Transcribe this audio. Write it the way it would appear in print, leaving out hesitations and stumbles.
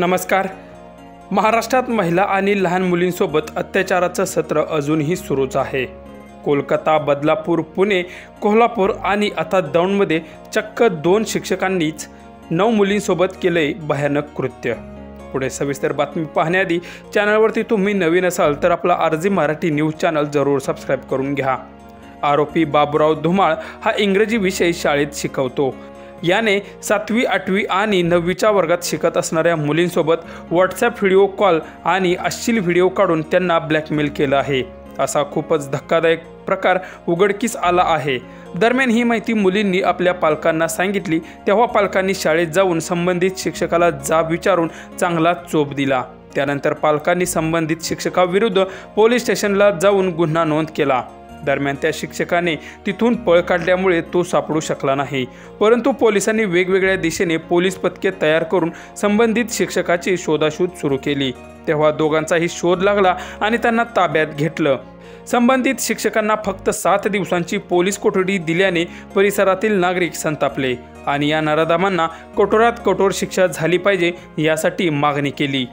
नमस्कार। महाराष्ट्रात महिला आणि लहान मुलींसोबत अत्याचाराचं सत्र अजूनही सुरूच आहे। कोलकाता, बदलापूर, पुणे, कोल्हापूर आणि आता दौंडमध्ये चक्क 2 शिक्षकांनीच 9 मुलींसोबत केले भयानक कृत्य। पुढे सविस्तर बातमी पाहण्याआधी चॅनलवरती तुम्ही नवीन असाल तर आपला आरजी मराठी न्यूज चॅनल जरूर सबस्क्राइब करून घ्या। आरोपी बाबूराव धुमाळ हा इंग्रजी विषय शाळेत शिकवतो। याने 7वी, 8वी आणि 9वीच्या वर्गात शिकत असणाऱ्या मुलींसोबत व्हॉट्सॲप व्हिडिओ कॉल आणि अश्लील व्हिडिओ काढून त्यांना ब्लॅकमेल केलं आहे। असा खूपच धक्कादायक प्रकार उघडकीस आला आहे। दरम्यान ही माहिती मुलींनी आपल्या पालकांना सांगितली तेव्हा पालकांनी शाळेत जाऊन संबंधित शिक्षकाला जाब विचारून चांगला चोप दिला। त्यानंतर पालकांनी संबंधित शिक्षकाविरुद्ध पोलीस स्टेशनला जाऊन गुन्हा नोंद केला। दरम्यान त्या शिक्षकाने तिथून पळ काढल्यामुळे तो सापडू शकला नाही, परंतु पोलिसांनी वेगवेगळ्या दिशेने पोलीस पथके तयार करून संबंधित शिक्षकाची शोधाशोध सुरू केली। तेव्हा दोघांचाही शोध लागला आणि त्यांना ताब्यात घेतलं। संबंधित शिक्षकांना फक्त 7 दिवसांची पोलीस कोठडी दिल्याने परिसरातील नागरिक संतापले आणि या नराधमांना कठोरात कठोर शिक्षा झाली पाहिजे यासाठी मागणी केली।